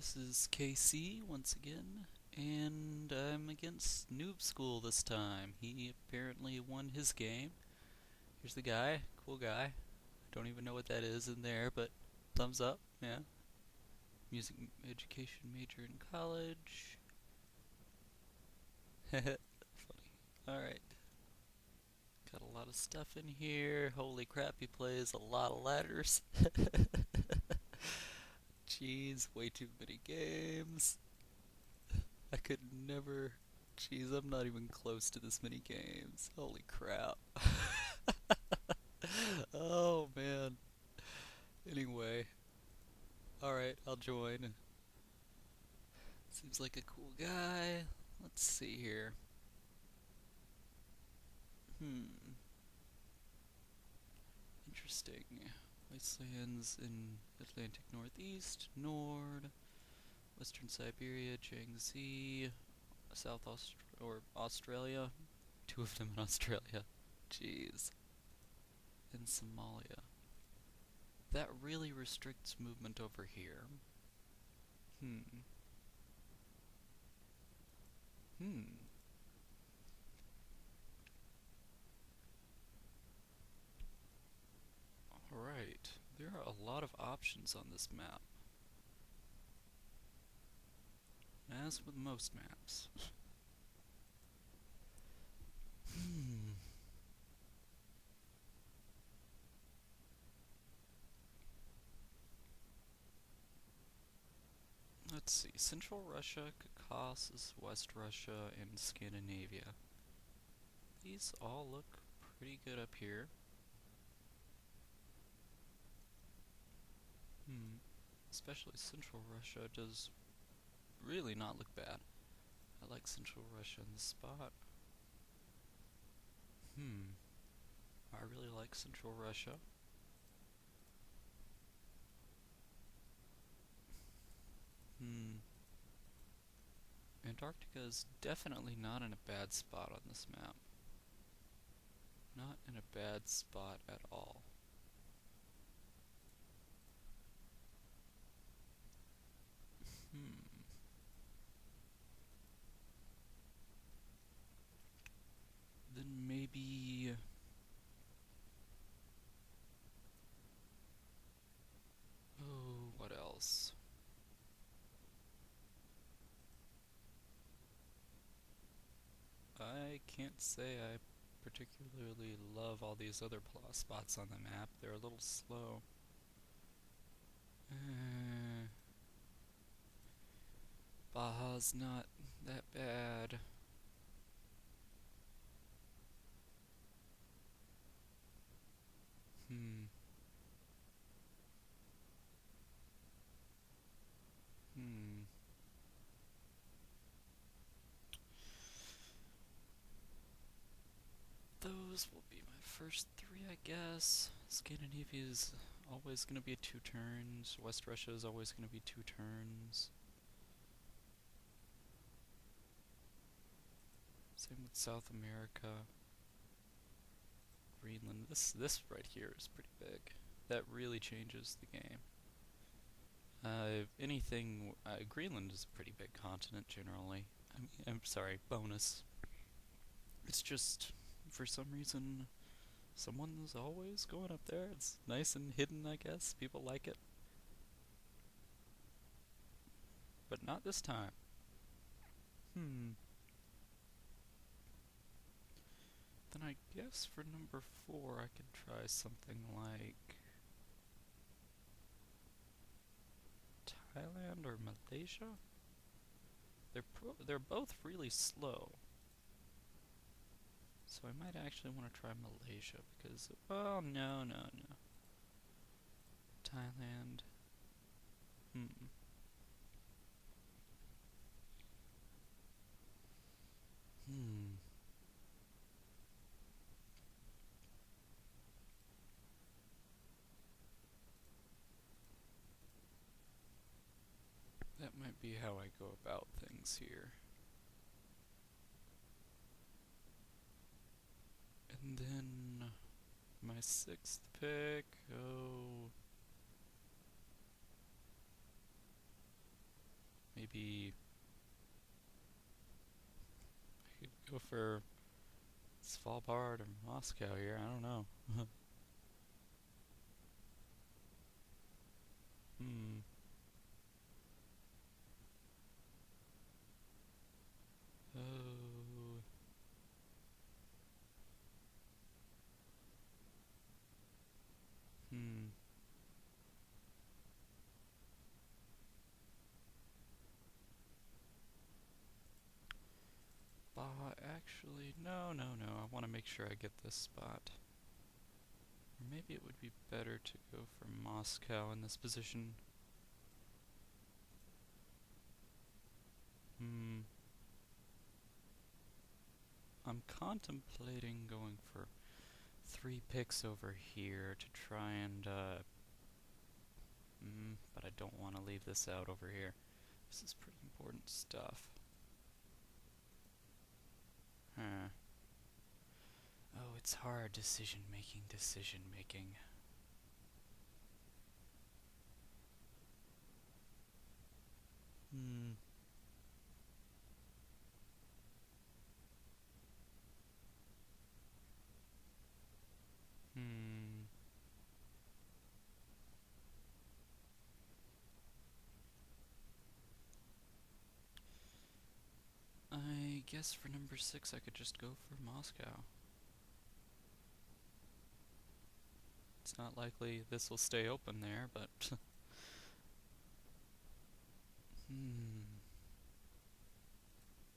This is KC once again, and I'm against NoobSchool this time. He apparently won his game. Here's the guy, cool guy. Don't even know what that is in there, but thumbs up, yeah. Music education major in college. Funny. Alright. Got a lot of stuff in here. Holy crap, he plays a lot of ladders. Jeez, way too many games. I could never. Jeez, I'm not even close to this many games. Holy crap. Oh man. Anyway, alright, I'll join. Seems like a cool guy. Let's see here. Hmm. Interesting. Wastelands in Atlantic Northeast, Nord, Western Siberia, Jiangxi, Australia. Two of them in Australia. Jeez. In Somalia. That really restricts movement over here. Hmm. Hmm. Alright. There are a lot of options on this map. As with most maps. Hmm. Let's see. Central Russia, Caucasus, West Russia, and Scandinavia. These all look pretty good up here. Hmm. Especially Central Russia does really not look bad. I like Central Russia in this spot. Hmm. I really like Central Russia. Hmm. Antarctica is definitely not in a bad spot on this map. Not in a bad spot at all. Hmm. Then maybe. Oh, what else? I can't say I particularly love all these other spots on the map. They're a little slow. Baja's not that bad. Hmm. Hmm. Those will be my first three, I guess. Scandinavia is always going to be 2 turns. West Russia is always going to be 2 turns. Same with South America. Greenland. This right here is pretty big. That really changes the game. Greenland is a pretty big continent generally. I mean, I'm sorry, bonus. It's just, for some reason, someone's always going up there. It's nice and hidden, I guess. People like it. But not this time. Hmm. Then I guess for number 4 I could try something like Thailand or Malaysia? They're both really slow. So I might actually want to try Malaysia because, well, no. Thailand. Hmm. Hmm. That might be how I go about things here. And then my 6th pick. Oh. maybe I could go for Svalbard or Moscow here. I don't know. Hmm. Oh. Hmm. Actually, no, no, no. I want to make sure I get this spot. Or maybe it would be better to go for Moscow in this position. Hmm. I'm contemplating going for 3 picks over here to try and, but I don't want to leave this out over here. This is pretty important stuff. Huh. Oh, it's hard decision making. Hmm. Hmm. I guess for number 6 I could just go for Moscow. It's not likely this will stay open there, but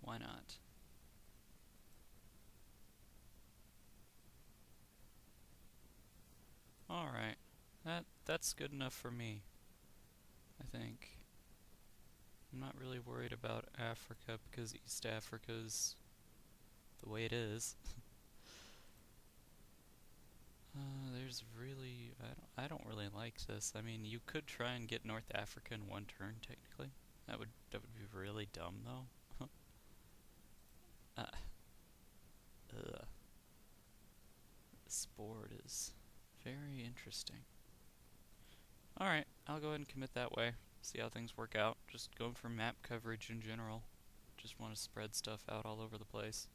why not? Alright. That's good enough for me, I think. I'm not really worried about Africa because East Africa's the way it is. There's really I don't really like this. I mean, you could try and get North Africa in one turn technically. That would be really dumb though. uh, ugh. This board is very interesting. Alright, I'll go ahead and commit that way. See how things work out. Just going for map coverage in general. Just want to spread stuff out all over the place.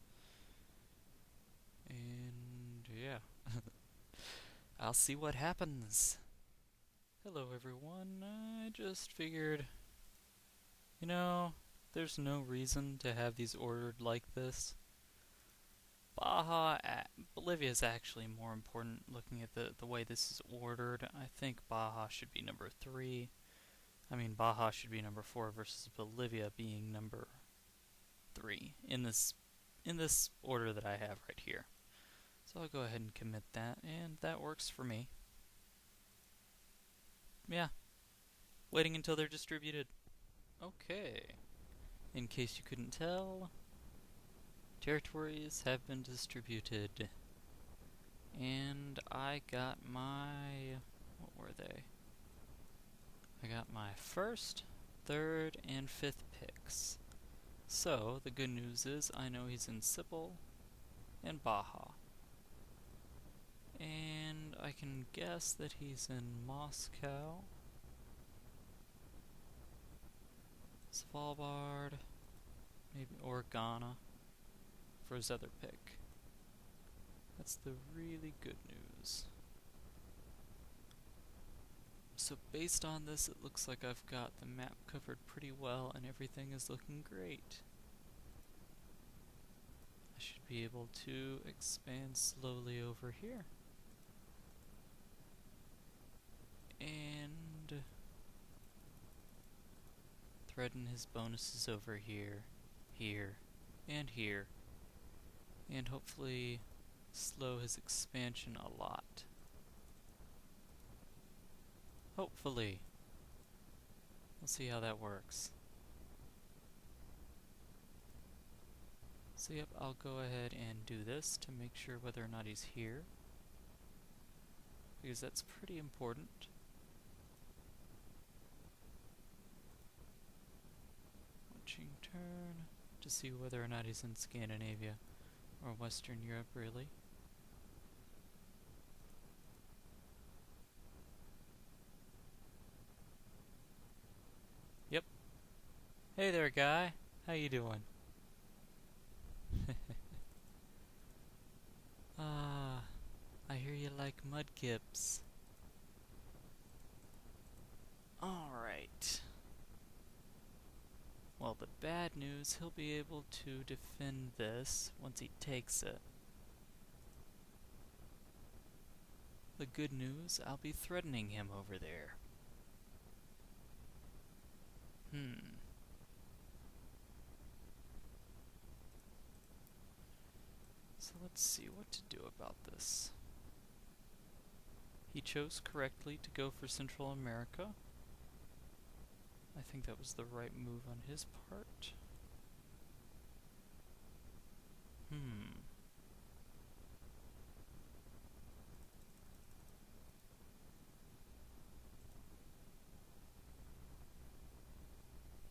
And yeah. I'll see what happens. Hello everyone. I just figured, there's no reason to have these ordered like this. Bolivia is actually more important looking at the way this is ordered. I think Baja should be number 3. I mean, Baja should be number 4 versus Bolivia being number 3 in this order that I have right here. So I'll go ahead and commit that, and that works for me. Yeah, waiting until they're distributed. Okay, in case you couldn't tell, territories have been distributed. And I got my, what were they? I got my 1st, 3rd, and 5th picks. So, the good news is I know he's in Sipil and Baja. And I can guess that he's in Moscow, Svalbard, maybe or Ghana for his other pick. That's the really good news. So based on this, it looks like I've got the map covered pretty well and everything is looking great. I should be able to expand slowly over here. And threaten his bonuses over here, here, and here. And hopefully slow his expansion a lot. Hopefully. We'll see how that works. So yep, I'll go ahead and do this to make sure whether or not he's here, because that's pretty important. Watching turn to see whether or not he's in Scandinavia or Western Europe, really. Yep, Hey there, guy. How you doing? Ah, I hear you like mudkips. Alright. Well, the bad news, he'll be able to defend this once he takes it. The good news, I'll be threatening him over there. So let's see what to do about this. He chose correctly to go for Central America. I think that was the right move on his part. Hmm.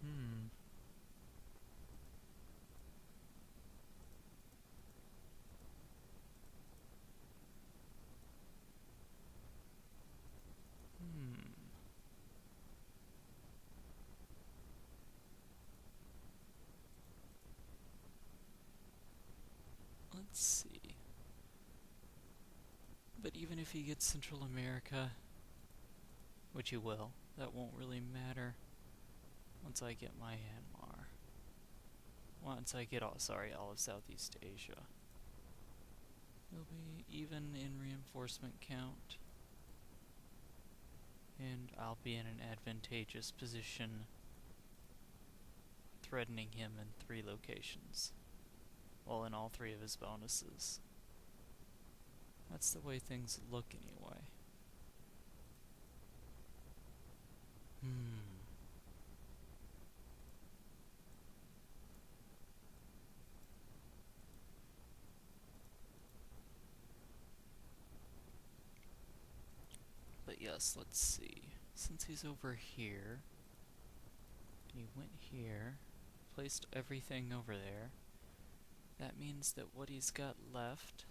Hmm. Let's see. But even if he gets Central America, which he will, that won't really matter once I get Myanmar. Once I get all of Southeast Asia. He'll be even in reinforcement count. And I'll be in an advantageous position threatening him in 3 locations. Well, in all 3 of his bonuses. That's the way things look anyway. But yes, let's see. Since he's over here, and he went here, placed everything over there, that means that what he's got left...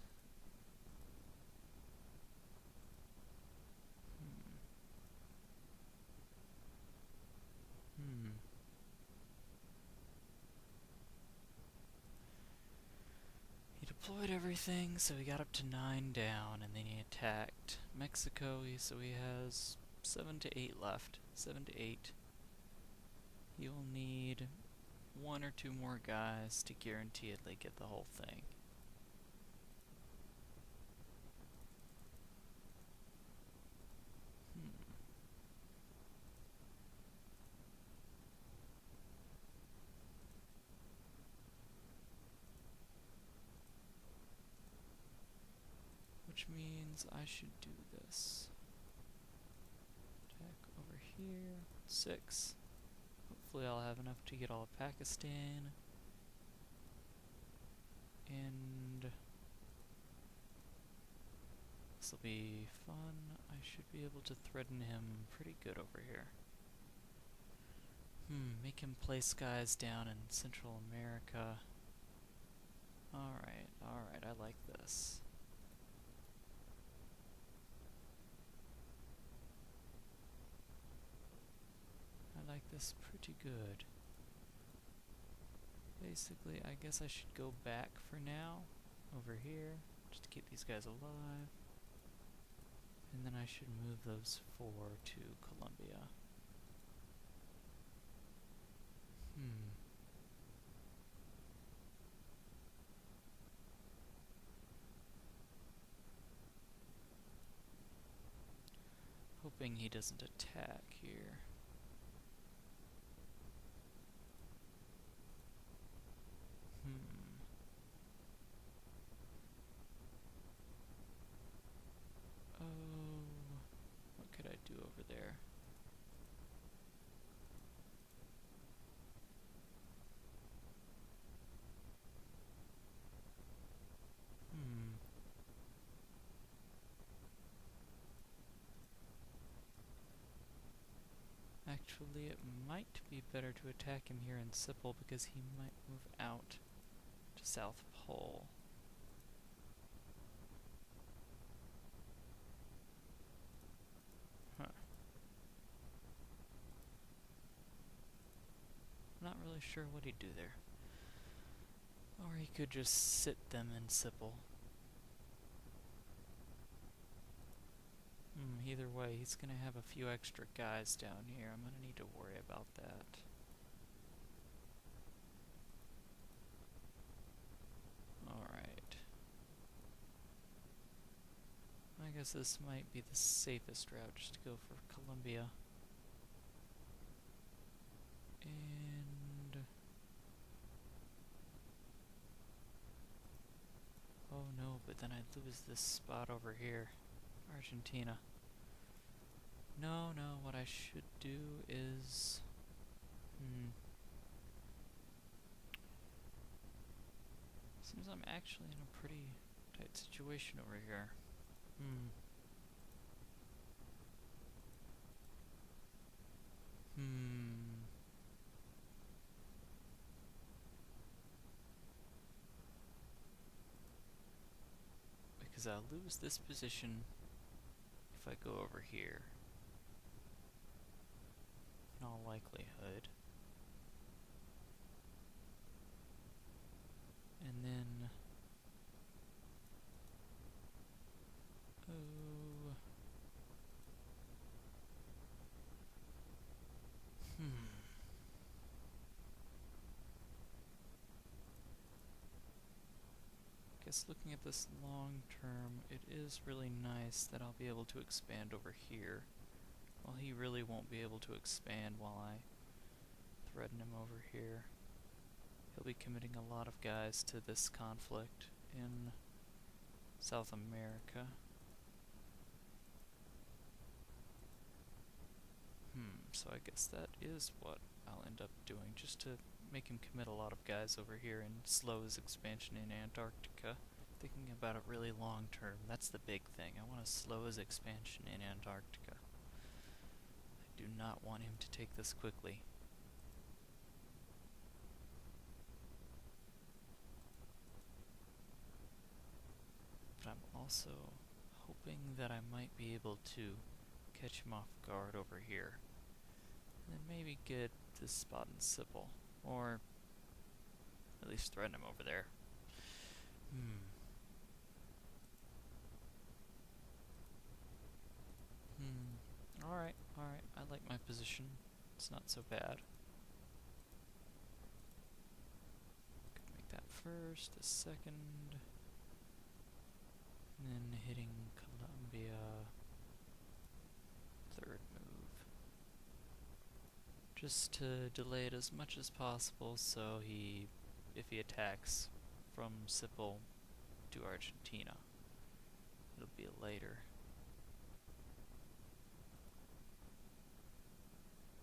He deployed everything, so he got up to 9 down, and then he attacked Mexico, so he has 7 to 8 left. 7 to 8. He'll need 1 or 2 more guys to guaranteedly get the whole thing. Which means I should do this. Attack over here. 6. Hopefully I'll have enough to get all of Pakistan. And this'll be fun. I should be able to threaten him pretty good over here. Make him place guys down in Central America. Alright, I like this. I like this pretty good. Basically, I guess I should go back for now, over here, just to keep these guys alive. And then I should move those 4 to Colombia. Hoping he doesn't attack here. Oh, what could I do over there? Actually, it might be better to attack him here in Sipil because he might move out to South Pole. Not really really sure what he'd do there. Or he could just sit them in Sipple. Either way, he's gonna have a few extra guys down here. I'm gonna need to worry about that. Alright. I guess this might be the safest route, just to go for Columbia. And... oh no, but then I'd lose this spot over here. Argentina. No, what I should do is... seems I'm actually in a pretty tight situation over here. Because I'll lose this position if I go over here. In all likelihood. And then... oh... guess looking at this long term, it is really nice that I'll be able to expand over here. Well, he really won't be able to expand while I threaten him over here. He'll be committing a lot of guys to this conflict in South America. So I guess that is what I'll end up doing, just to make him commit a lot of guys over here and slow his expansion in Antarctica. Thinking about it really long term, that's the big thing. I want to slow his expansion in Antarctica. I do not want him to take this quickly. But I'm also hoping that I might be able to catch him off guard over here. And then maybe get this spot in Sipple. Or at least threaten him over there. Alright. I like my position. It's not so bad. Could make that first, the second. And then hitting Columbia. Third move. Just to delay it as much as possible so if he attacks from Sipple to Argentina, it'll be later.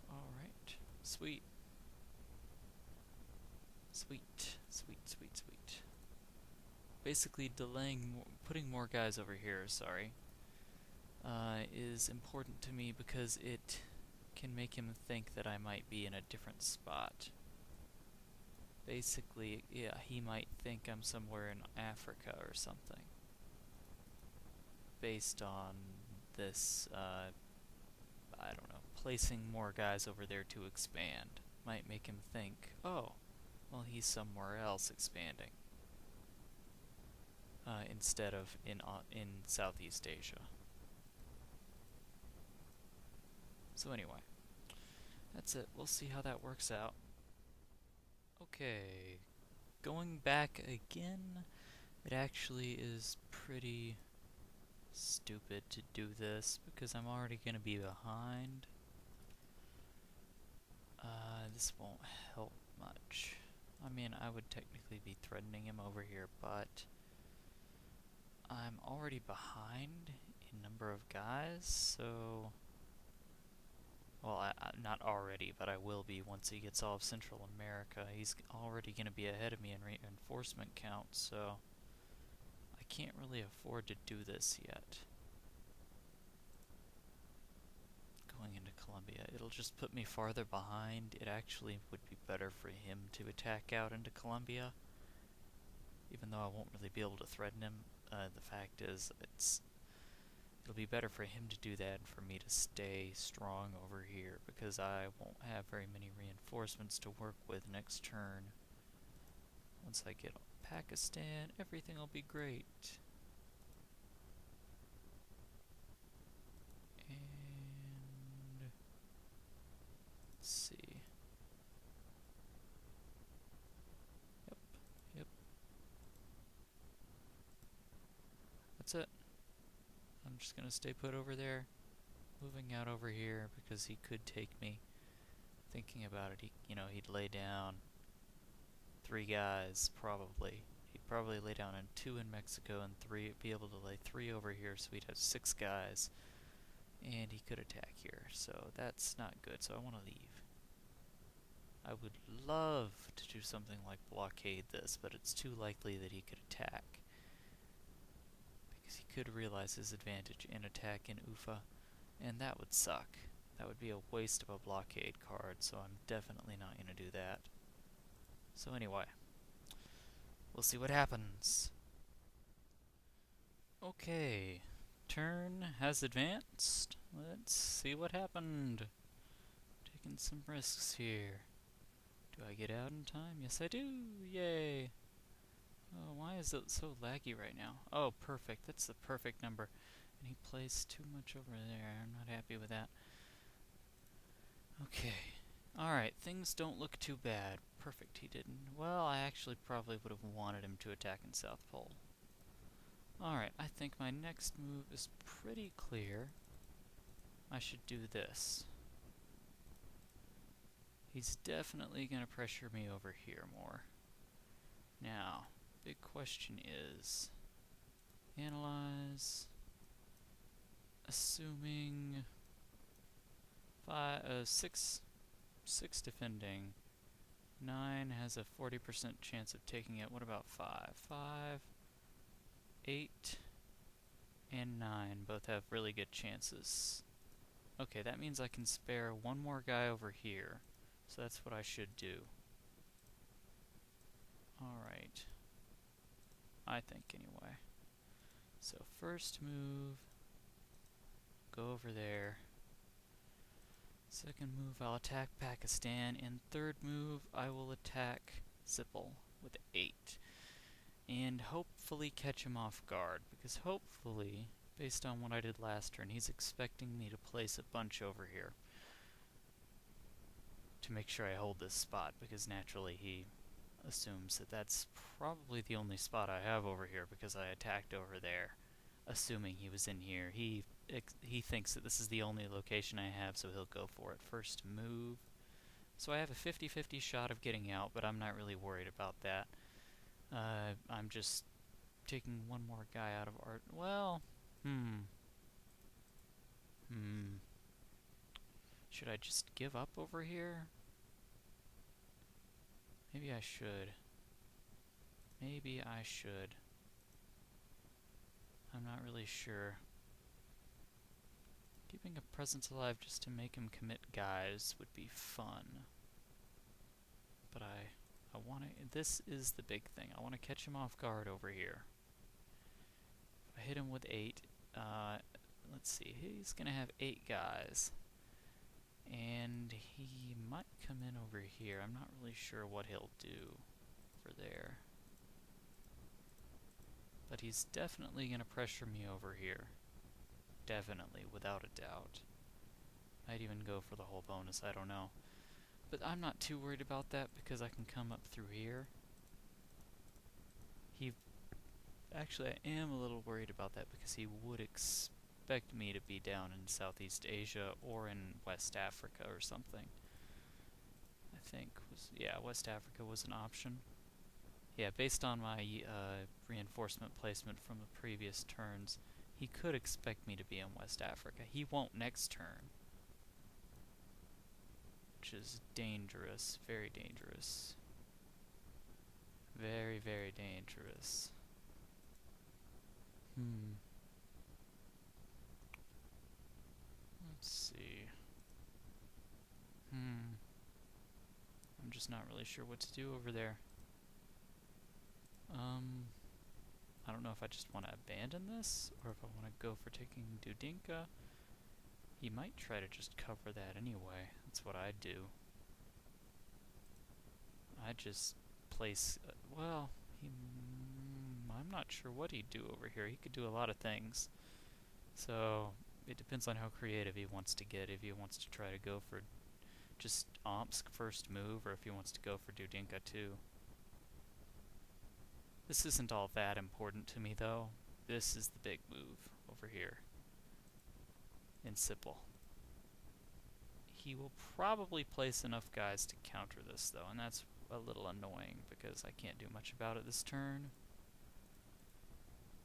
Alright. Sweet. Basically putting more guys over here, is important to me because it can make him think that I might be in a different spot. Basically, yeah, he might think I'm somewhere in Africa or something. Based on this, I don't know, placing more guys over there to expand might make him think, oh, well, he's somewhere else expanding. Instead of in Southeast Asia. So anyway, that's it. We'll see how that works out. Okay, going back again, it actually is pretty stupid to do this because I'm already going to be behind. This won't help much. I mean, I would technically be threatening him over here, but I'm already behind in number of guys, so... well, not already, but I will be once he gets all of Central America. He's already going to be ahead of me in reinforcement count, so I can't really afford to do this yet. Going into Colombia, it'll just put me farther behind. It actually would be better for him to attack out into Colombia, even though I won't really be able to threaten him. The fact is, It'll be better for him to do that and for me to stay strong over here, because I won't have very many reinforcements to work with next turn. Once I get Pakistan, everything will be great. And let's see. Yep. That's it. I'm just gonna stay put over there, moving out over here because he could take me. Thinking about it, he'd lay down 3 guys probably. He'd probably lay down 2 in Mexico and be able to lay 3 over here, so we'd have 6 guys. And he could attack here, so that's not good, so I want to leave. I would love to do something like blockade this, but it's too likely that he could attack. Because he could realize his advantage and attack in Ufa, and that would suck. That would be a waste of a blockade card, so I'm definitely not going to do that. So anyway, we'll see what happens. Okay, turn has advanced. Let's see what happened. Taking some risks here. Do I get out in time? Yes, I do! Yay! Oh, why is it so laggy right now? Oh, perfect. That's the perfect number. And he plays too much over there. I'm not happy with that. Okay. Alright, things don't look too bad. Perfect, he didn't. Well, I actually probably would have wanted him to attack in South Pole. Alright, I think my next move is pretty clear. I should do this. He's definitely going to pressure me over here more. Now, big question is, analyze, assuming 6 defending, 9 has a 40% chance of taking it. What about 5? 5, 8, and 9 both have really good chances. Okay, that means I can spare 1 more guy over here. So that's what I should do. Alright. I think, anyway. So first move, go over there. Second move, I'll attack Pakistan. And third move, I will attack Zippel with 8. And hopefully catch him off guard. Because hopefully, based on what I did last turn, he's expecting me to place a bunch over here to make sure I hold this spot, because naturally he assumes that that's probably the only spot I have over here, because I attacked over there, assuming he was in here. He thinks that this is the only location I have, so he'll go for it. First move. So I have a 50-50 shot of getting out, but I'm not really worried about that. I'm just taking 1 more guy out of art. Well, should I just give up over here? Maybe I should. Maybe I should. I'm not really sure. Keeping a presence alive just to make him commit guys would be fun. But I want to... This is the big thing. I want to catch him off guard over here. If I hit him with 8, let's see, he's going to have 8 guys. And he might come in over here. I'm not really sure what he'll do over there. But he's definitely going to pressure me over here. Definitely, without a doubt. Might even go for the whole bonus, I don't know. But I'm not too worried about that because I can come up through here. Actually, I am a little worried about that because he would expect me to be down in Southeast Asia or in West Africa or something. I think West Africa was an option. Yeah, based on my reinforcement placement from the previous turns, he could expect me to be in West Africa. He won't next turn, which is dangerous, very dangerous. Very, very dangerous. Let's see. I'm just not really sure what to do over there. I don't know if I just want to abandon this, or if I want to go for taking Dudinka. He might try to just cover that anyway. That's what I'd do. I'd just place... well, I'm not sure what he'd do over here. He could do a lot of things. So, it depends on how creative he wants to get. If he wants to try to go for just Omsk first move, or if he wants to go for Dudinka too. This isn't all that important to me, though. This is the big move over here in Sipple. He will probably place enough guys to counter this, though, and that's a little annoying because I can't do much about it this turn.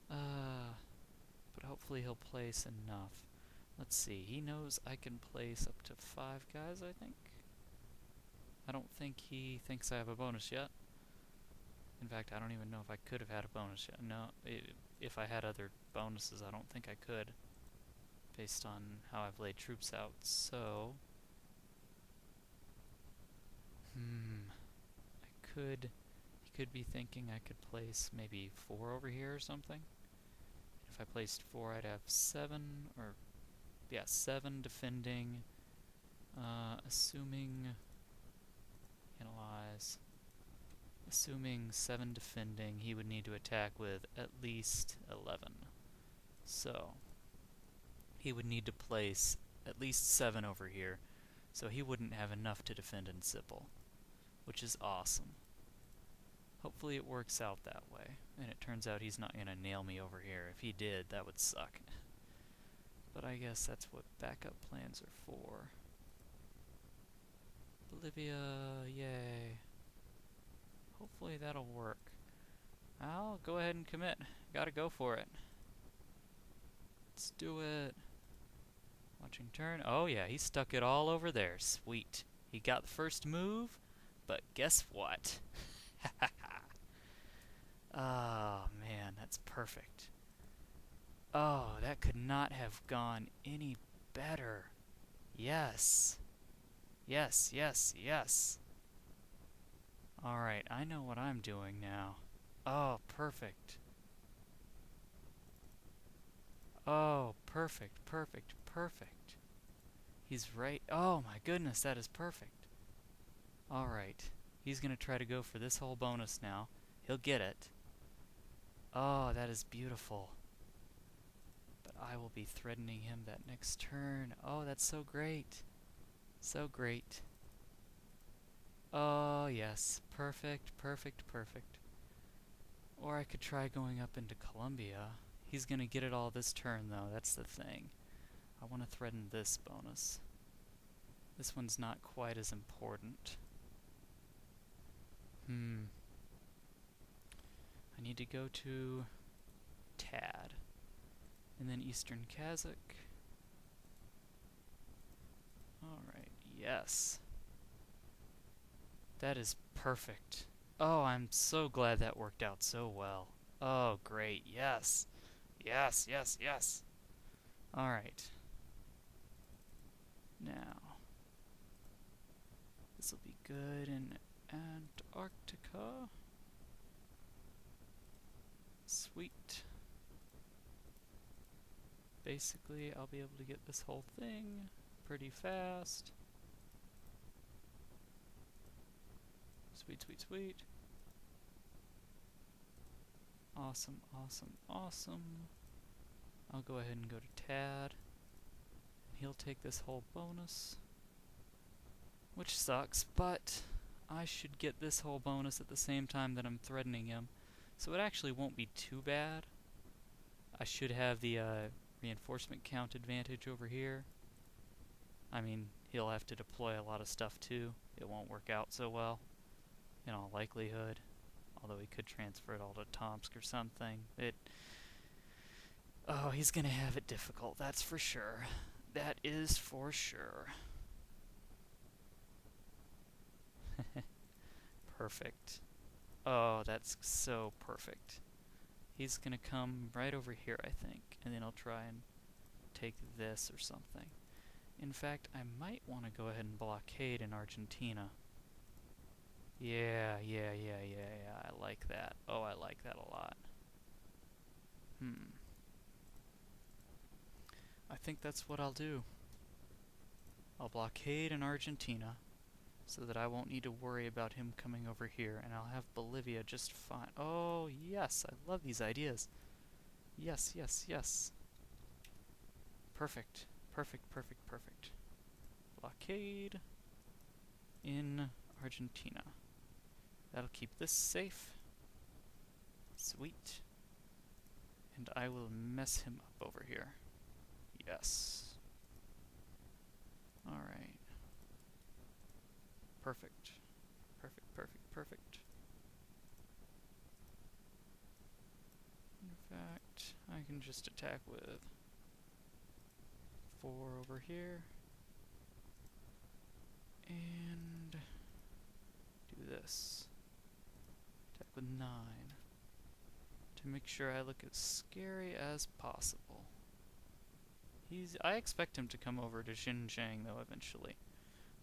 But hopefully he'll place enough. Let's see, he knows I can place up to 5 guys, I think. I don't think he thinks I have a bonus yet. In fact, I don't even know if I could have had a bonus yet. No, if I had other bonuses, I don't think I could, based on how I've laid troops out. So, he could be thinking I could place maybe 4 over here or something. If I placed 4, I'd have 7, or, yeah, 7 defending, assuming 7 defending, he would need to attack with at least 11. So, he would need to place at least 7 over here, so he wouldn't have enough to defend in Sipple, which is awesome. Hopefully it works out that way, and it turns out he's not going to nail me over here. If he did, that would suck. But I guess that's what backup plans are for. Bolivia, yay. Hopefully that'll work. I'll go ahead and commit. Gotta go for it. Let's do it. Watching turn. Oh yeah, he stuck it all over there. Sweet. He got the first move, but guess what? Oh man, that's perfect. Oh, that could not have gone any better. Yes. Yes, yes, yes. Alright, I know what I'm doing now. Oh, perfect. Oh, perfect, perfect, perfect. He's right. Oh my goodness, that is perfect. Alright, he's gonna try to go for this whole bonus now. He'll get it. Oh, that is beautiful. But I will be threatening him that next turn. Oh, that's so great. So great. Oh, yes. Perfect, perfect, perfect. Or I could try going up into Colombia. He's going to get it all this turn, though. That's the thing. I want to threaten this bonus. This one's not quite as important. I need to go to Tad. And then Eastern Kazakh. Alright, yes. That is perfect. Oh, I'm so glad that worked out so well. Oh, great, yes. Yes, yes, yes. Alright. Now, this will be good in Antarctica. Sweet. Basically, I'll be able to get this whole thing pretty fast. Sweet, sweet, sweet. Awesome, awesome, awesome. I'll go ahead and go to Tad. He'll take this whole bonus, which sucks, but I should get this whole bonus at the same time that I'm threatening him, so it actually won't be too bad. I should have the reinforcement count advantage over here. I mean, he'll have to deploy a lot of stuff too. It won't work out so well, in all likelihood. Although he could transfer it all to Tomsk or something. Oh, he's gonna have it difficult, that's for sure. That is for sure. Perfect. Oh, that's so perfect. He's gonna come right over here, I think, and then I'll try and take this or something. In fact, I might want to go ahead and blockade in Argentina. Yeah, I like that. Oh, I like that a lot. I think that's what I'll do. I'll blockade in Argentina so that I won't need to worry about him coming over here, and I'll have Bolivia just fine. Oh, yes, I love these ideas. Yes, yes, yes. Perfect. Perfect, perfect, perfect. Blockade in Argentina. That'll keep this safe. Sweet. And I will mess him up over here. Yes. Alright. Perfect. Perfect, perfect, perfect. In fact, I can just attack with 4 over here. And do this. Attack with 9. To make sure I look as scary as possible. I expect him to come over to Xinjiang, though, eventually.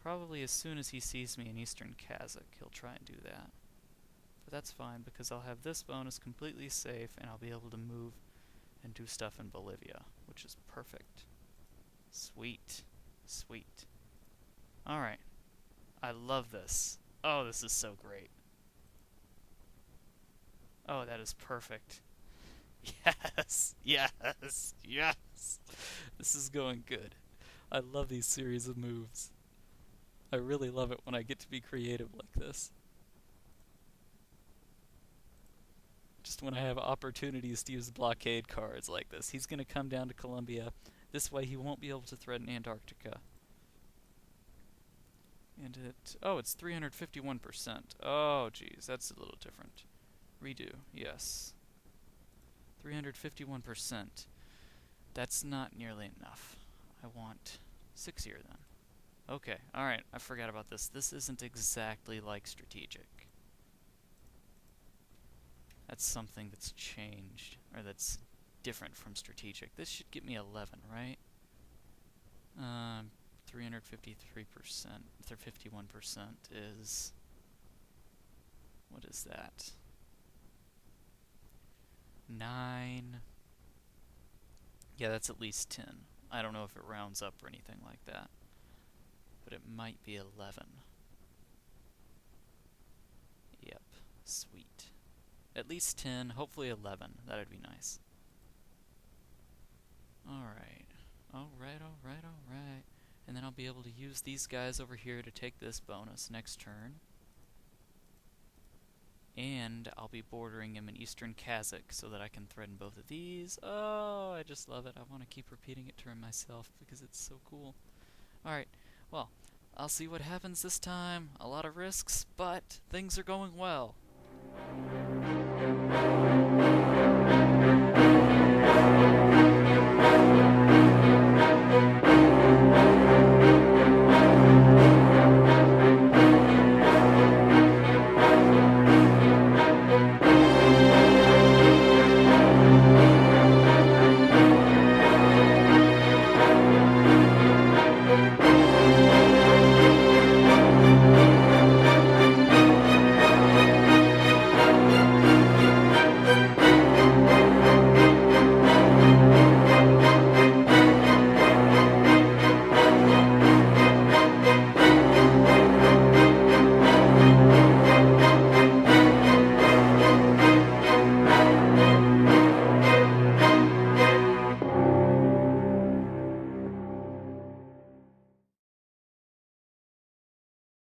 Probably as soon as he sees me in Eastern Kazakh, he'll try and do that. But that's fine, because I'll have this bonus completely safe, and I'll be able to move and do stuff in Bolivia, which is perfect. Sweet. Sweet. Alright. I love this. Oh, this is so great. Oh, that is perfect. Yes! Yes! Yes! This is going good. I love these series of moves. I really love it when I get to be creative like this. Just when I have opportunities to use blockade cards like this. He's going to come down to Colombia. This way he won't be able to threaten Antarctica. And it's 351%. Oh, geez, that's a little different. Redo, yes. 351%. That's not nearly enough. I want 6 here then. Okay, alright, I forgot about this. This isn't exactly like strategic. That's something that's changed, or that's different from strategic. This should get me 11, right? 353%, or 51% is... What is that? 9. Yeah, that's at least 10. I don't know if it rounds up or anything like that. But it might be 11. Yep, sweet. At least 10, hopefully 11. That'd be nice. Alright. Alright, alright, alright. And then I'll be able to use these guys over here to take this bonus next turn. And I'll be bordering him in Eastern Kazakh so that I can threaten both of these. Oh, I just love it. I want to keep repeating it to myself because it's so cool. Alright, well, I'll see what happens this time. A lot of risks, but things are going well.